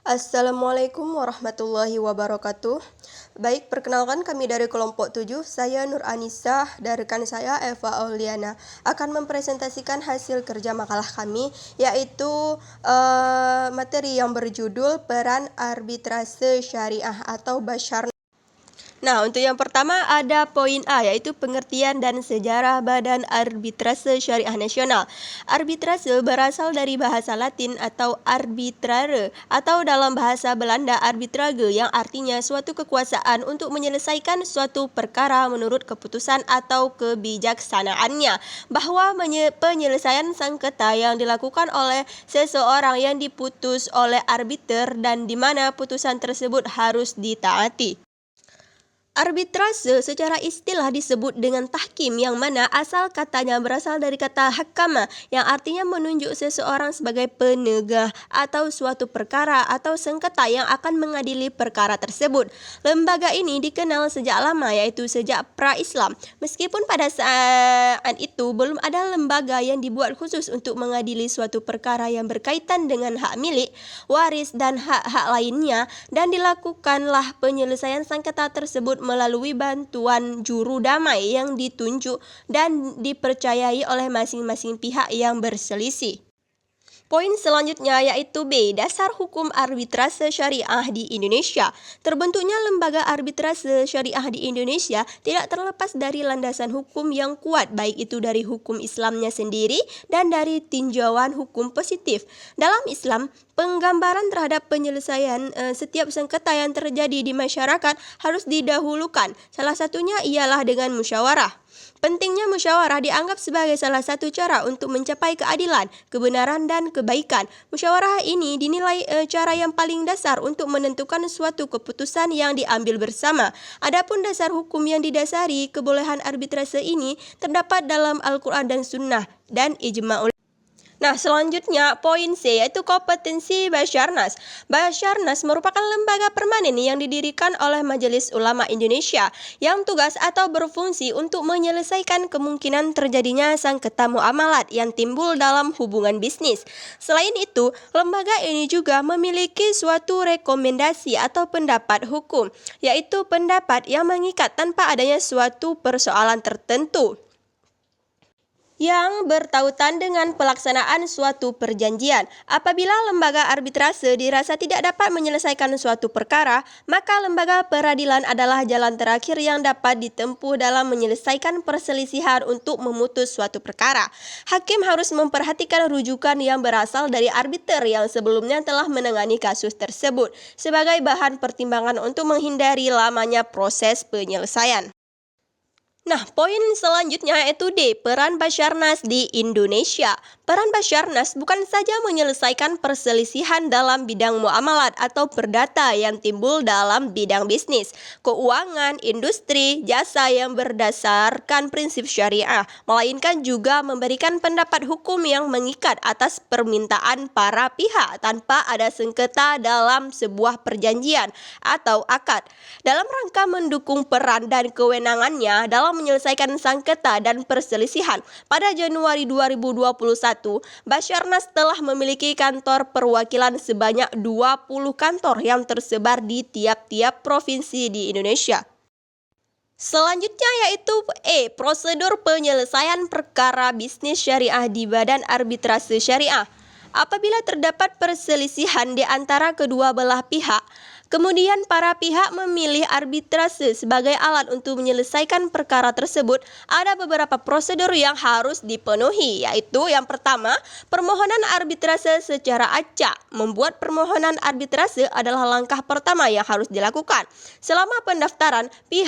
Assalamualaikum warahmatullahi wabarakatuh. Baik, perkenalkan kami dari kelompok 7. Saya Nur Anissa dan rekan saya Eva Auliana akan mempresentasikan hasil kerja makalah kami, yaitu materi yang berjudul Peran Arbitrase Syariah atau Basyar. Nah, untuk yang pertama ada poin A, yaitu pengertian dan sejarah Badan Arbitrase Syariah Nasional. Arbitrase berasal dari bahasa Latin atau arbitrare, atau dalam bahasa Belanda arbitrage, yang artinya suatu kekuasaan untuk menyelesaikan suatu perkara menurut keputusan atau kebijaksanaannya, bahwa penyelesaian sengketa yang dilakukan oleh seseorang yang diputus oleh arbiter dan di mana putusan tersebut harus ditaati. Arbitrase secara istilah disebut dengan tahkim, yang mana asal katanya berasal dari kata hakama, yang artinya menunjuk seseorang sebagai penegah atau suatu perkara atau sengketa yang akan mengadili perkara tersebut. Lembaga ini dikenal sejak lama, yaitu sejak pra-Islam. Meskipun pada saat itu belum ada lembaga yang dibuat khusus untuk mengadili suatu perkara yang berkaitan dengan hak milik, waris, dan hak-hak lainnya, dan dilakukanlah penyelesaian sengketa tersebut melalui bantuan juru damai yang ditunjuk dan dipercayai oleh masing-masing pihak yang berselisih. Poin selanjutnya yaitu B. Dasar hukum arbitrase syariah di Indonesia. Terbentuknya lembaga arbitrase syariah di Indonesia tidak terlepas dari landasan hukum yang kuat, baik itu dari hukum Islamnya sendiri dan dari tinjauan hukum positif. Dalam Islam, penggambaran terhadap penyelesaian setiap sengketa yang terjadi di masyarakat harus didahulukan. Salah satunya ialah dengan musyawarah. Pentingnya musyawarah dianggap sebagai salah satu cara untuk mencapai keadilan, kebenaran, dan kebaikan. Musyawarah ini dinilai cara yang paling dasar untuk menentukan suatu keputusan yang diambil bersama. Adapun dasar hukum yang didasari kebolehan arbitrase ini terdapat dalam Al-Quran dan Sunnah dan ijma'. Nah, selanjutnya poin C, yaitu kompetensi Basyarnas. Basyarnas merupakan lembaga permanen yang didirikan oleh Majelis Ulama Indonesia yang tugas atau berfungsi untuk menyelesaikan kemungkinan terjadinya sengketa muamalat yang timbul dalam hubungan bisnis. Selain itu, lembaga ini juga memiliki suatu rekomendasi atau pendapat hukum, yaitu pendapat yang mengikat tanpa adanya suatu persoalan tertentu yang bertautan dengan pelaksanaan suatu perjanjian. Apabila lembaga arbitrase dirasa tidak dapat menyelesaikan suatu perkara, maka lembaga peradilan adalah jalan terakhir yang dapat ditempuh dalam menyelesaikan perselisihan untuk memutus suatu perkara. Hakim harus memperhatikan rujukan yang berasal dari arbiter yang sebelumnya telah menangani kasus tersebut sebagai bahan pertimbangan untuk menghindari lamanya proses penyelesaian. Nah, poin selanjutnya yaitu D. Peran Basyarnas di Indonesia. Peran Basyarnas bukan saja menyelesaikan perselisihan dalam bidang muamalat atau perdata yang timbul dalam bidang bisnis, keuangan, industri, jasa yang berdasarkan prinsip syariah, melainkan juga memberikan pendapat hukum yang mengikat atas permintaan para pihak tanpa ada sengketa dalam sebuah perjanjian atau akad. Dalam rangka mendukung peran dan kewenangannya dalam menyelesaikan sengketa dan perselisihan, pada Januari 2021, Basyarnas telah memiliki kantor perwakilan sebanyak 20 kantor yang tersebar di tiap-tiap provinsi di Indonesia. Selanjutnya yaitu E. Prosedur penyelesaian perkara bisnis syariah di Badan Arbitrase Syariah. Apabila terdapat perselisihan di antara kedua belah pihak, kemudian para pihak memilih arbitrase sebagai alat untuk menyelesaikan perkara tersebut, ada beberapa prosedur yang harus dipenuhi, yaitu yang pertama, permohonan arbitrase secara acak. Membuat permohonan arbitrase adalah langkah pertama yang harus dilakukan. Selama pendaftaran, pihak